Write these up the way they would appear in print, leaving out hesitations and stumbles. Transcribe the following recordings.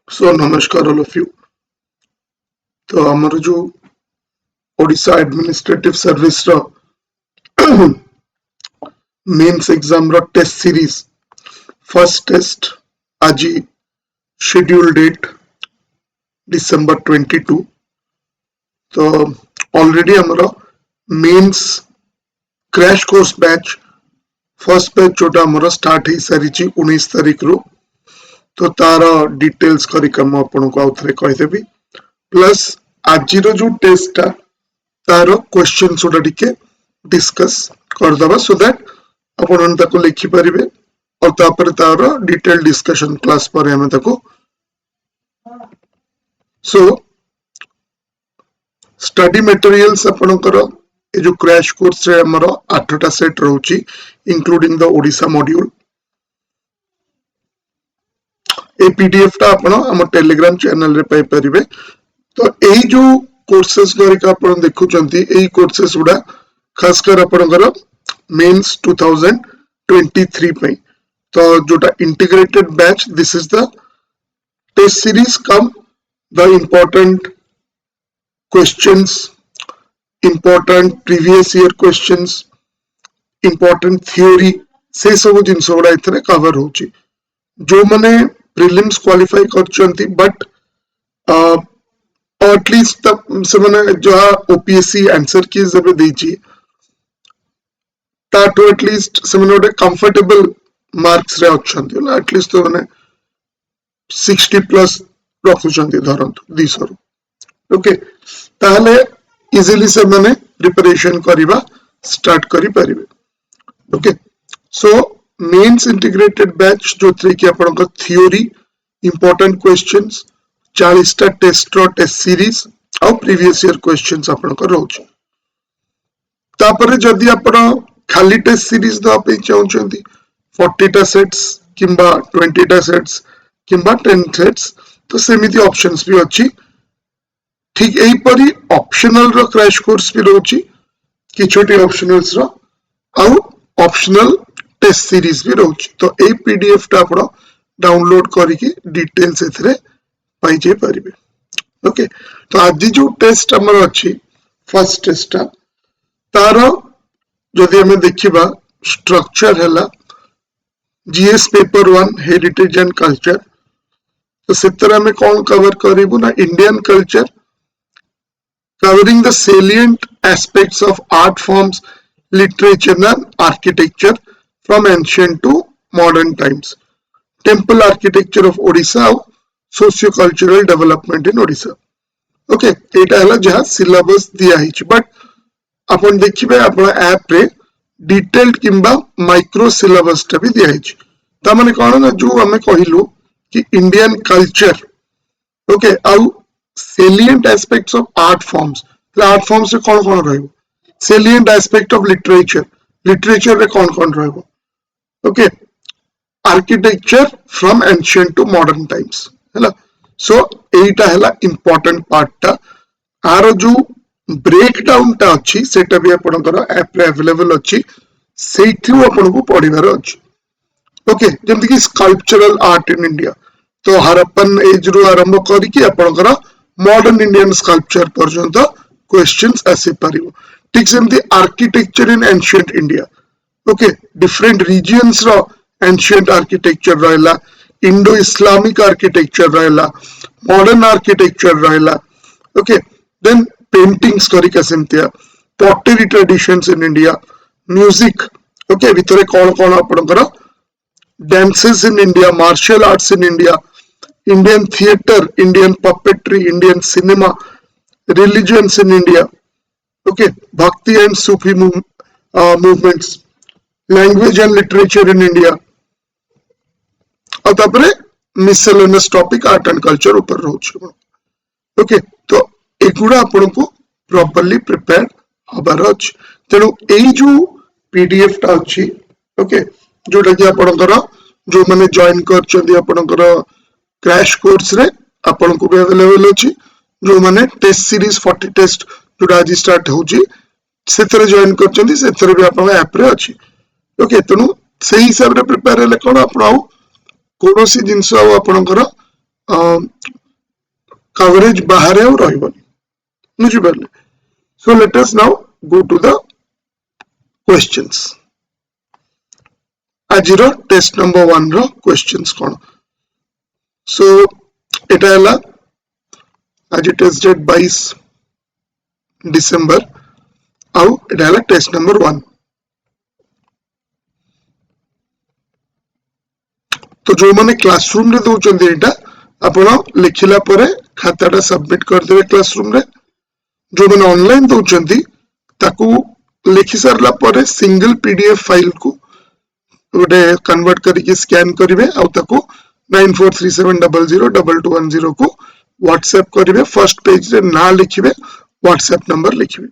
सो नमस्कार all of you. तो हमारे जो ओडिशा एडमिनिस्ट्रेटिव सर्विस रो मेंस एग्जाम रो टेस्ट सीरीज फर्स्ट टेस्ट आज शेड्यूल डेट डिसेंबर 22। तो ऑलरेडी हमारा mains crash course batch first batch जोटा हमारा स्टार्ट हो सारी 19 तारीख रू। तो तार डिटेल्स करिक हम आपन को आउथरे कहिदेबी प्लस आज जो टेस्ट तार क्वेश्चंस उडा टिके डिस्कस कर दबा सो दैट आपन ताको लिखि परिबे और तापर तार डिटेल डिस्कशन क्लास पर हम ताको। सो स्टडी मटेरियल्स आपनकर ए जो क्रैश कोर्स रे हमर 8टा सेट रहउची including the Odisha module. A PDF टा आपण हम टेलीग्राम चैनल रे पाई परिबे। तो एई जो कोर्सेस गरिका आपण देखुचंती एई कोर्सेस उडा खास कर आपनकर मेंस 2023 पई। तो जोटा integrated batch this is the test series cum the important questions, important previous year questions, important theory से सब जिंस उडा इथरे कवर होची। जो माने प्रीलिम्स क्वालिफाई करचंती बट एटलीस्ट से माने जो ओपीएससी आंसर की जब देची ताटो एटलीस्ट से माने कंफर्टेबल मार्क्स रे अछंती ना एटलीस्ट तो माने 60 प्लस रखुचंती धरंतु 200 ओके ताहले इजीली से माने प्रिपरेशन करिबा स्टार्ट करि परिबे। Okay so mains integrated batch जो थ्री की अपन का थ्योरी इंपोर्टेंट क्वेश्चंस 40टा टेस्ट रो टेस्ट सीरीज और प्रीवियस ईयर क्वेश्चंस अपन का रहउछ। तापरे जदी अपन खाली टेस्ट सीरीज दो पे चाहउछंती 40टा सेट्स किंबा 20टा सेट्स किंबा 10 सेट्स तो सेमिति ऑप्शंस भी अछि। ठीक एही परी ऑप्शनल रो क्रैश कोर्स भी रहउछि कि छोटी ऑप्शनल्स रो और ऑप्शनल टेस्ट सीरीज भी रहउछि। तो ए पीडीएफ टा आपण डाउनलोड करिके डिटेल्स एथरे पाई जे परिबे। ओके तो आज जो टेस्ट हमर अछि फर्स्ट टेस्ट टा तार जदि हमें देखिबा स्ट्रक्चर हैला GS paper 1 heritage and culture. तो सेतरा में कौन कवर करिबो ना Indian culture covering the salient aspects of art forms, literature and architecture from ancient to modern times, temple architecture of Odisha, socio-cultural development in Odisha। okay एटा हला जहा syllabus दिया हिच but अपन देखिबे अपन ऐप रे डिटेल्ड किंबा माइक्रो सिलेबस टा भी दिया हिच। ता माने कोन ना जो हमें कहिलु कि इंडियन कल्चर ओके आउ salient aspects of art forms art forms से कौन कौन रहइबो salient aspect of literature रे कौन कौन रहइबो okay architecture from ancient to modern times हैला। सो एटा हैला इंपोर्टेंट पार्ट टा आरो जो ब्रेक डाउन टा अछि सेटा भी आपनकर ऐप रे अवेलेबल अछि सेठियो आपन को पढिबार अछि। ओके जेमति कि स्कल्पचरल आर्ट इन इंडिया तो हरप्पन एज रो आरंभ करी कि आपनकर मॉडर्न इंडियन स्कल्पचर पर्यंत क्वेश्चंस आसी परिबो। ठीक सेमती architecture in ancient India okay different regions रो एंशिएंट आर्किटेक्चर रहला, इंडो इस्लामिक आर्किटेक्चर रहला, मॉडर्न आर्किटेक्चर रहला। ओके देन पेंटिंग्स करी का सेमतिया pottery traditions in India, music okay भितरे कोन कोन आपनकर dances in India, martial arts in India, Indian theatre, Indian puppetry, Indian cinema, religions in India, okay, Bhakti and Sufi movements, language and literature in India, और तापरे miscellaneous topic art and culture ऊपर रहउछि। okay तो एगुडा आपण को properly prepare हबार अछि। तेनु एई जो पीडीएफ टा अछि ओके जोटा कि आपनकर जो माने जॉइन करचंदी आपनकर क्रैश कोर्स रे आपन को भी अवेलेबल अछि। जो माने टेस्ट सीरीज 40 टेस्ट जो आज स्टार्ट होची सेथरे जॉइन करचंदी सेथरे भी आपन ऐप रे अछि। ओके तनु सही हिसाब रे प्रिपेयर ले कोन आपन कोनोसी जिंस आपनकर कवरेज बाहर और रहिबनी बुझी पारले so let us now go to the questions आज टेस्ट नंबर 1 रो क्वेश्चंस कोन सो एटा हला आज टेस्ट डेट 22 डिसेंबर आउ एटा हला टेस्ट नंबर 1 तो जो माने क्लासरूम रे दउचंदी एटा आपण लिखिला परे खाताटा सबमिट कर देबे क्लासरूम रे जो माने ऑनलाइन दउचंदी ताकू लिखि सरला परे सिंगल पीडीएफ फाइल को गोटे कन्वर्ट करके स्कैन करिवे आ ताकू 9437002210 को व्हाट्सएप करिवे फर्स्ट पेज रे ना लिखिवे व्हाट्सएप नंबर लिखिवे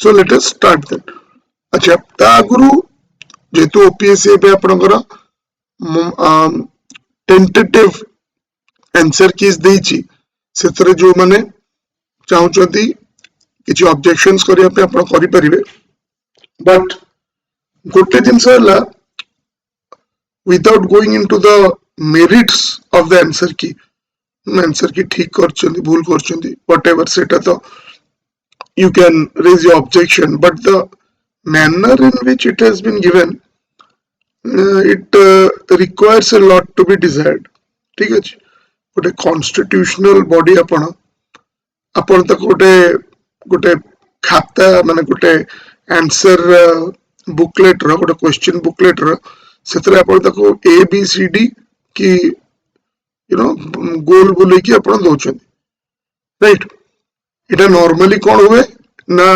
so let us start that अच्छा ता गुरु जेतु ओपीएससी पे आपनकर टेंटेटिव आंसर कीज देछि सेतरे जो माने चाहउचंती किछि ऑब्जेक्शंस करिया पे आपण करि परिबे बट गोटे जिंस हला without going into the merits of the answer की ठीक करचंती भूल करचंती व्हाटएवर सेटा तो you can raise your objection but the manner in which it has been given it requires a lot to be desired ठीक है गोटे कॉन्स्टिट्यूशनल बॉडी आपण तक गोटे खाता माने गोटे आंसर बुकलेट रो गोटे क्वेश्चन बुकलेट रो सेतरे आपण तक ए बी सी डी की यू नो गोल बोले की आपण दोचन राइट इटा नॉर्मली कौन हुए ना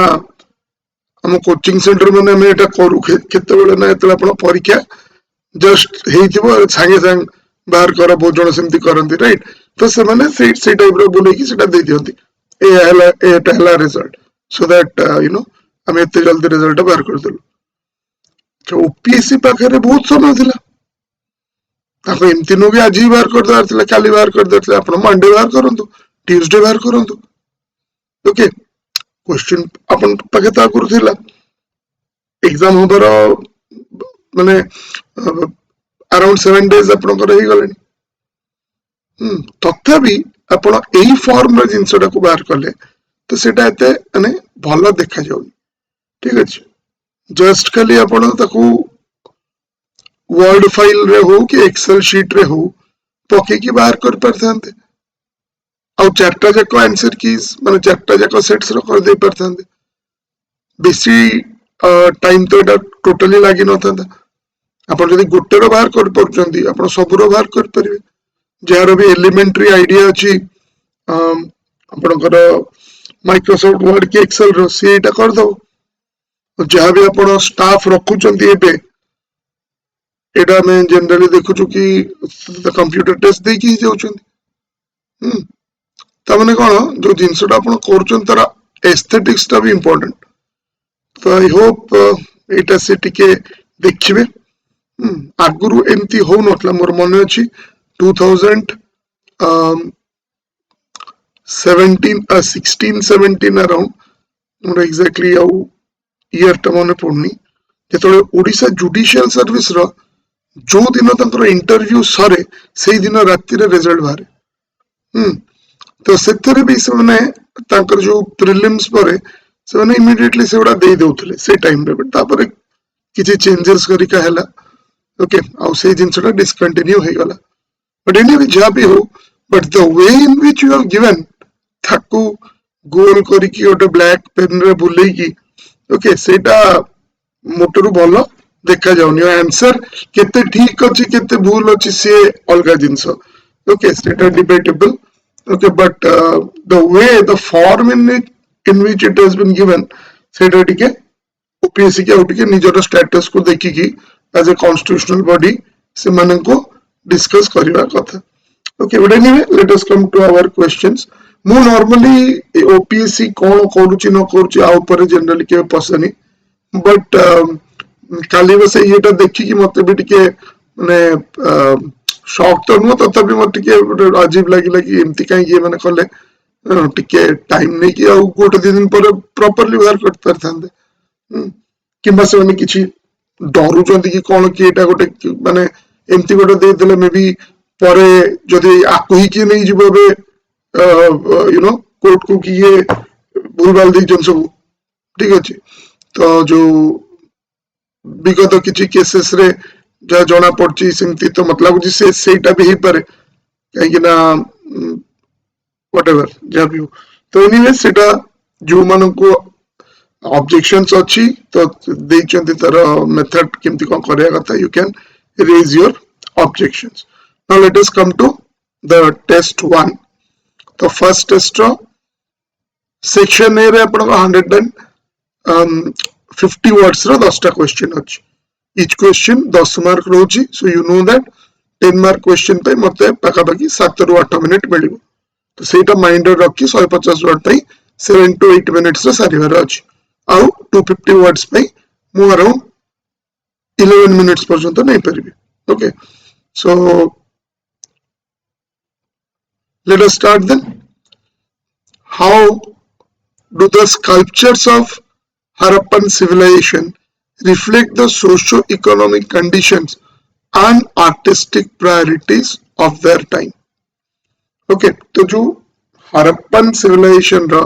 हम कोचिंग सेंटर में हमें इटा करू केते बेले ना एतला आपण परीक्षा जस्ट हेइथिबो संगे संग बाहर कर भोजन सेमती करंती राइट तो से माने से टाइप रो बोले कि सेटा दे दियंती एटा हला result so that you know हम एते जल्दी रिजल्ट बाहर कर देलु तो ओपीएससी पाखे रे बहुत समय थिला ताको एमती नो भी आज ही बाहर कर दार थिला काली बाहर कर देथिले आपण मंडे बाहर करंतु ट्यूसडे बाहर करंतु ओके क्वेश्चन अपन पाखे ता करूथिला एग्जाम होबर माने अराउंड 7 डेज अपन कर ही गले तथापि अपन एही फॉर्म रे जिंसटा को बाहर करले तो सेटा एते माने भलो देखा जाउ ठीक अछि जस्ट खाली अपन ताकू वर्ड फाइल रे हो कि एक्सेल शीट रे हो पके की बाहर कर परथांते आउ चारटा जाक आंसर कीज माने चारटा जाक सेट्स रो कर दे परथांते बेसी टाइम तो एटा टोटली लागि नथांता आपण जदी गोटे रो बाहर कर परचंदी आपण सब रो बाहर कर परिबे जार भी एलिमेंटरी आईडिया अछि आपणकर माइक्रोसॉफ्ट वर्ड के एक्सेल रो सेटा कर दो जहां भी आपण स्टाफ रखुचंदी एबे एटा में जनरली देखुछु कि कंप्यूटर टेस्ट दे की जाउचंदी तमने कौन जो जिनसटा आपण करछन तारा एस्थेटिक्स टा भी इंपोर्टेंट तो आई होप एटा से टिके देखिबे आगुरु एमती हो नथला मोर मन अछि 16 17 अराउंड मोर एग्जैक्टली आउ ईयर टा मन पड़नी जेतले ओडिसा जुडिशियल सर्विस रो जो दिन तंकर इंटरव्यू सरे सेही दिन राति रे रिजल्ट बारे तो सेथरे भी से माने तांकर जो प्रीलिम्स परे से माने इमीडिएटली सेवडा दे देउथले से टाइम रे बट तापर किछि चेंजेस करी का हैला ओके आउ से जिंसटा डिसकंटिन्यू हे गला बट एनीवे जा भी हो but the way in which you have given थाकू गोल करी की ओटे ब्लैक पेन रे बुलेई की ओके सेटा मोटरू भलो देखा जाउनी आंसर केते ठीक अछि केते भूल अछि से अलगा जिंस ओके सेटा debatable okay but the way the form in which it has been given सेटा टिके ओपीएससी के आउट के निजर स्टेटस को देखि की एज ए कॉन्स्टिट्यूशनल बॉडी से माने को डिस्कस करबा कथा okay but anyway let us come to our questions मु नॉर्मली ओपीएससी कोन करूची न करूची आ ऊपर जनरली के पसनी बट काली बस एटा देखि की मते भी टिके माने शॉक तो नुह तथापि मत टिके अजीब लगिला कि एमती कहीं ये माने कले टिके टाइम नहीं कि आउ गोटे दिन पर प्रॉपर्ली बाहर कर परथांदे किबा से माने किछि डरू जंदी कि कोन कि एटा गोटे माने एमती गोटे देदेले मे बी परे जदि आकु ही किए नहीं जीव बे यू नो कोर्ट को कि ये भूलभाल देइछन सब ठीक अछि तो जो विगत किछि केसेस रे जहाँ जना पड़छि सेमती तो मतलब लाଗୁଛି से सेटा भी ही पारे कहीं ना व्हाटएवर जहाँ भी हो तो एनीवे सेटा जो मानन को ऑब्जेक्शंस अच्छी तो देइछन्ति तार मेथड केमती कोन करिया कथा you can raise your objections now let us come to the test 1 तो फर्स्ट टेस्ट रो सेक्शन ए रे अपन 150 वर्ड्स रो 10 टा क्वेश्चन अछि each question 10 मार्क रहउची so you know that 10 mark question पे मते पाका पाकी 7 रु 8 मिनिट मिलिबो तो सेटा माइंड रे रखी 150 वर्ड पे 7 to 8 मिनिट्स रे सारिबार अछि आउ 250 वर्ड्स पे मु अराउंड 11 मिनिट्स पर्यंत नहीं परिबे okay so let us start then how do the sculptures of Harappan civilization reflect the socio-economic conditions and artistic priorities of their time okay तो जो Harappan civilization रा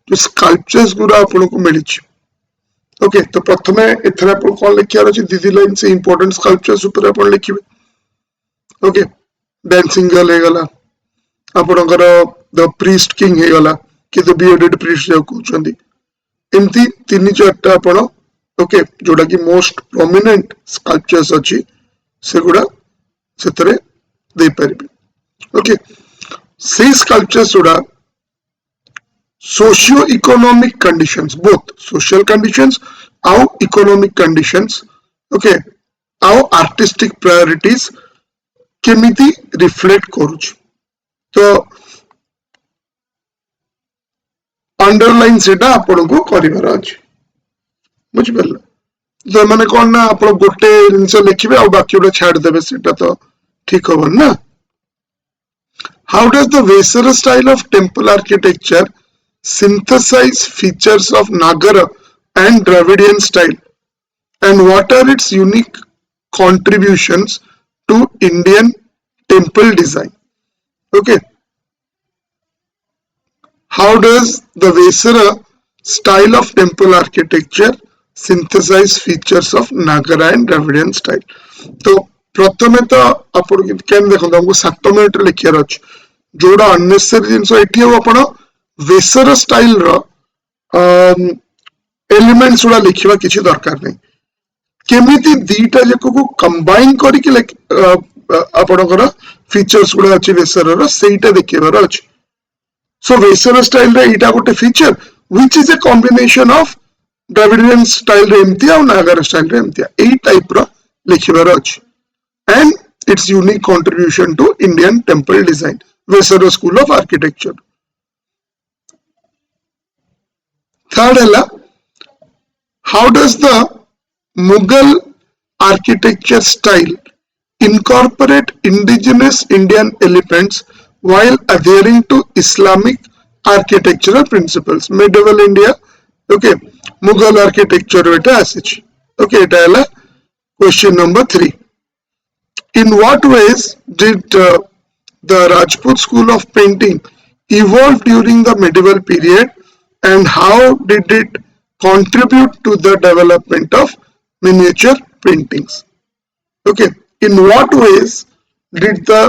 जो sculptures गुरा आपन को मिली ओके तो प्रथमे एथरा पर कोन लिखियार अछि दीदी लाइन से इंपोर्टेंट स्कल्पचर्स ऊपर अपन लिखिबे ओके डांसिंग गर्ल हे गला आपनकर द प्रीस्ट किंग हे गला कि द बियर्डेड प्रीस्ट जो कहउछंदी एमती तीन चारटा आपण ओके जोडा कि मोस्ट प्रोमिनेंट स्कल्पचर्स अछि सेगुडा सेतरे दे परिबे ओके से स्कल्पचर्स जोडा socio-economic conditions both social conditions our economic conditions okay our artistic priorities केमिति reflect करूछ तो अंडरलाइन सेटा आपण को करिवार अछि बुझ परला तो माने कोन ना आपण गोटे जिंस लिखिबे आ बाकी उडा छाड़ देबे सेटा तो ठीक होबन ना how does the Vesara style of temple architecture synthesize features of Nagara and Dravidian style and what are its unique contributions to Indian temple design okay how does the Vesara style of temple architecture synthesize features of Nagara and Dravidian style तो प्रथमे तो आपण केन देखो हमको 7 minute लिखियार अछि जोडा unnecessary जिंस एठी हो आपण वेसर स्टाइल रो एलिमेंट्स उडा लिखिबा किछि दरकार नै केमिति दीटा जको को कंबाइन करि के आपनकर फीचर्स उडा अछि वेसर रो सेटा देखिबार अछि सो वेसर स्टाइल रे इटा गोटे feature which is a combination of Dravidian style रे एमतिया और नागर स्टाइल रे एमतिया एई टाइप रो लिखिबार अछि and it's unique contribution to Indian temple design Vesara school of architecture Third है how does the Mughal architecture style incorporate indigenous Indian elements while adhering to Islamic architectural principles medieval India okay Mughal architecture eta asichi okay eta है question number 3 in what ways did the Rajput school of painting evolve during the medieval period and how did it contribute to the development of miniature paintings okay in what ways did the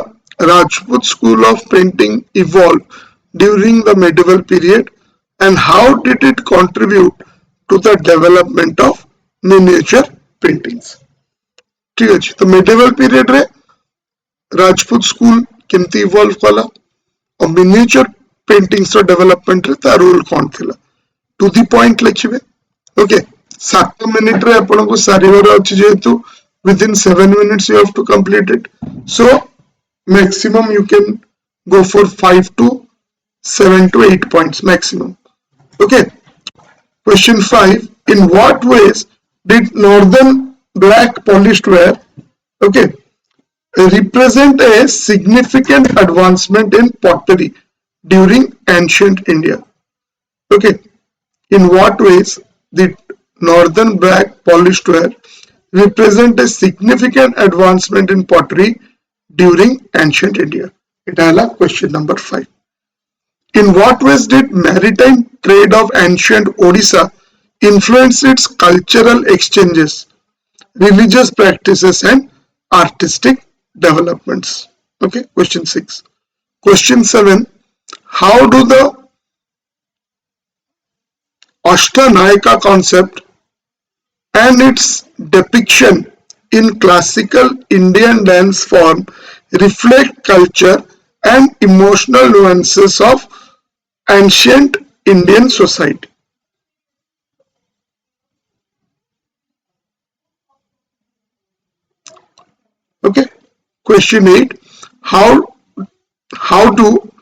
Rajput school of painting evolve during the medieval period and how did it contribute to the development of miniature paintings ठीक अछि तो medieval period रे Rajput school केमती evolve कला और miniature paintings रो development रे ता role कोन थिला टू द पॉइंट लिखिबे ओके 7 मिनिट रे आपन को सारिवार अछि जेतु within 7 minutes you have to complete it so maximum you can go for 5 to 7 to 8 points maximum okay question 5 in what ways did northern black polished ware okay represent a significant advancement in pottery during ancient India okay in what ways did northern black polished ware represent a significant advancement in pottery during ancient India? It is question number 5. In what ways did maritime trade of ancient Odisha influence its cultural exchanges, religious practices, and artistic developments? Okay, question 6. Question 7. How do the Ashtanayaka concept and its depiction in classical Indian dance form reflect culture and emotional nuances of ancient Indian society? Okay. Question 8. How do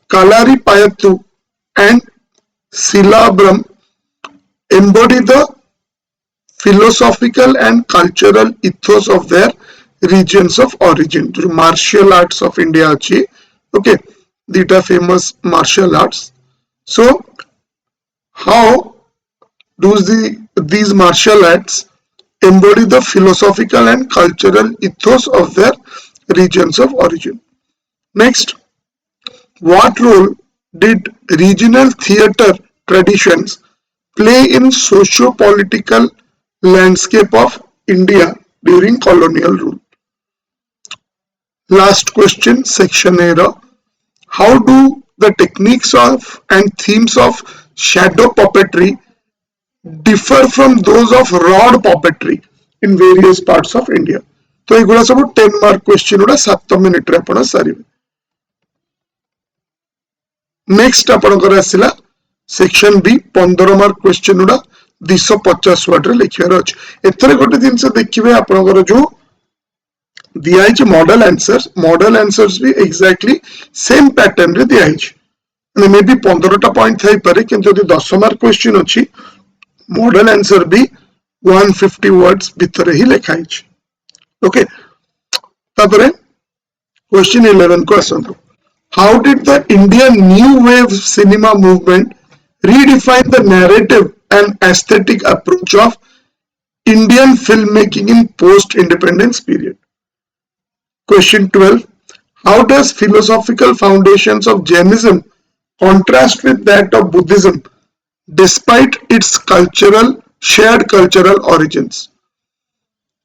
Kalaripayattu and Syllabus embody the philosophical and cultural ethos of their regions of origin? जो martial arts of India अच्छी, okay, these are famous martial arts. So how do these martial arts embody the philosophical and cultural ethos of their regions of origin? Next, what role did regional theatre traditions play in socio-political landscape of India during colonial rule? Last question, section A. How do the techniques of and themes of shadow puppetry differ from those of rod puppetry in various parts of India? तो एगुड़ा सब 10 mark question गुड़ा 7 minute रे आपण सारिबे. Next आपणकर आसिला section B 15 mark question गुड़ा 250 word रे लिखिबार अछि. एथरे गोटे जिंस देखिबे आपणकर जो दिया है मॉडल आंसर्स भी एग्जैक्टली सेम पैटर्न रे दिया है. मे बी 15टा पॉइंट थाई पारे किंतु यदि 10 मार्क क्वेश्चन अछि मॉडल आंसर भी 150 वर्ड्स भीतर ही लिखा है. ओके, तापरे क्वेश्चन 11 को आसंतु. How did the Indian New Wave cinema movement redefine the narrative and aesthetic approach of Indian filmmaking in post-independence period? Question 12. How does philosophical foundations of Jainism contrast with that of Buddhism despite its shared cultural origins?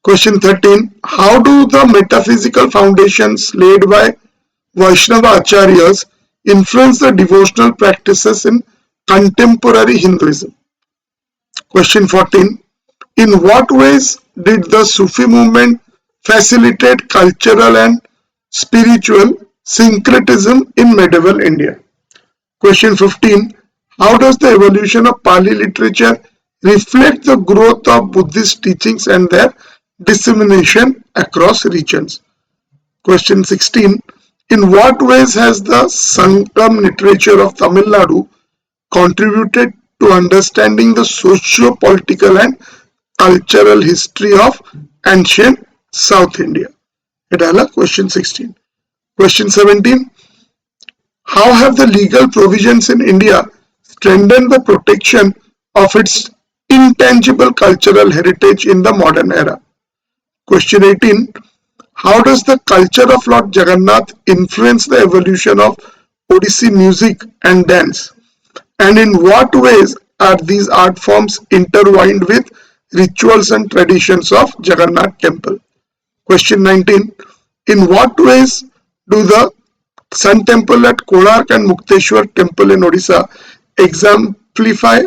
Question 13. How do the metaphysical foundations laid by Vaishnava Acharyas influence the devotional practices in contemporary Hinduism? Question 14. In what ways did the Sufi movement facilitate cultural and spiritual syncretism in medieval India? Question 15. How does the evolution of Pali literature reflect the growth of Buddhist teachings and their dissemination across regions? Question 16. In what ways has the Sangam literature of Tamil Nadu contributed to understanding the socio-political and cultural history of ancient South India? It is question 16. Question 17. How have the legal provisions in India strengthened the protection of its intangible cultural heritage in the modern era? Question 18. How does the culture of Lord Jagannath influence the evolution of Odissi music and dance? And in what ways are these art forms intertwined with rituals and traditions of Jagannath temple? Question 19. In what ways do the Sun temple at Konark and Mukteshwar temple in Odisha exemplify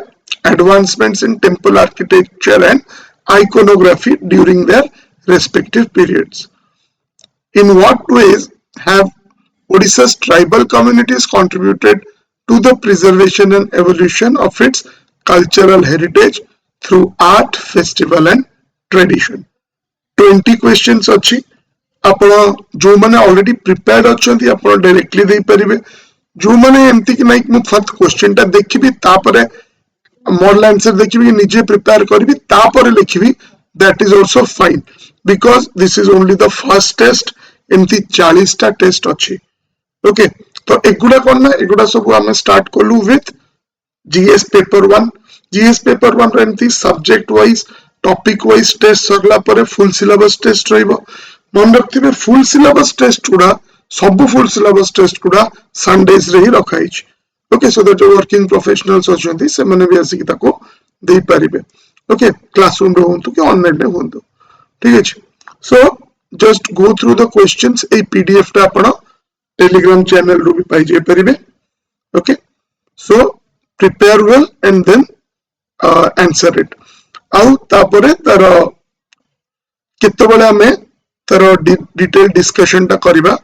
advancements in temple architecture and iconography during their respective periods? In what ways have Odisha's tribal communities contributed to the preservation and evolution of its cultural heritage through art, festival and tradition? 20 questions अच्छी. ଆପଣ ଯୋଉମାନେ already prepared ଅଛନ୍ତି ଆପଣ directly ଦେଇପାରିବେ. ଯୋଉମାନେ ଏମିତି କି ନାଇଁ ମୁଁ first question ଟା ଦେଖିବି ତାପରେ model answer ଦେଖିବି ନିଜେ prepare କରିବି ତାପରେ ଲେଖିବି, that is also fine because this is only the first test. एमती 40टा टेस्ट अच्छी. ओके, तो एगुड़ा कौन ना एगुड़ा सब आम स्टार्ट कलु with GS paper 1. GS paper 1 एमती subject wise topic wise test सरला परे फुल सिलेबस टेस्ट रहिबो मन रखिबे फुल सिलेबस टेस्ट गुडा सब फुल सिलेबस टेस्ट गुडा संडेज रे ही रखा हिच ओके सो दैट जो वर्किंग प्रोफेशनल्स अछंती से माने भी आसी ताको देई परिबे ओके क्लासरूम रे होंतु कि ऑनलाइन रे होंतु ठीक अछि so just go through the questions A PDF टा आपण टेलीग्राम चैनल रो भी पाई जे परिबे okay so prepare well and then answer it आउ तापरे तार केते बेले हमें तार डिटेल डिस्कशन टा करिबा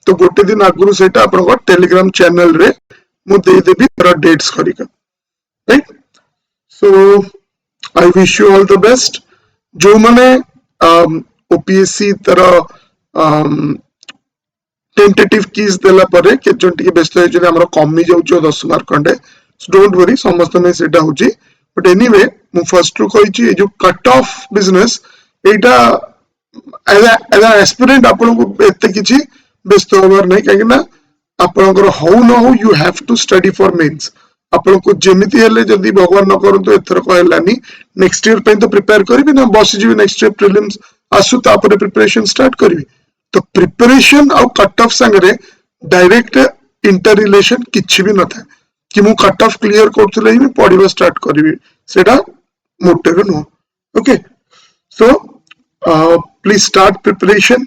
तो गोटे दिन आगुरु सेटा आपन टेलीग्राम चैनल रे मु दे देबी तार डेट्स करिका right so I wish you all the best जो माने ओपीएससी तार टेंटेटिव कीज देला परे के जों टिके व्यस्त होय जे हमर कमी जाउछो 10 मार्क खंडे सो डोंट वरी समस्त में सेटा होची बट एनीवे मु फर्स्ट रू कहिची ए जो cut off business Etah as an aspirant आपन को एते किछि व्यस्त होबार नै काहे ना आपन को हाउ न how you have to study for mains आपन को जेमिति हेले जदी भगवान न करतो एथर कहलानी नेक्स्ट ईयर पे तो प्रिपेयर करबी ना बस जी नेक्स्ट ईयर प्रीलिम्स आसु तापर प्रिपरेशन स्टार्ट करबी तो प्रिपरेशन और कट ऑफ संगे डायरेक्ट इंटर रिलेशन किछि भी न था कि मु कट ऑफ क्लियर करथले ही पढिबा स्टार्ट करबी सेटा motive no okay so please start preparation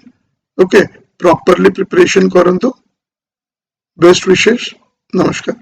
okay properly preparation करंतु बेस्ट विशेष नमस्कार।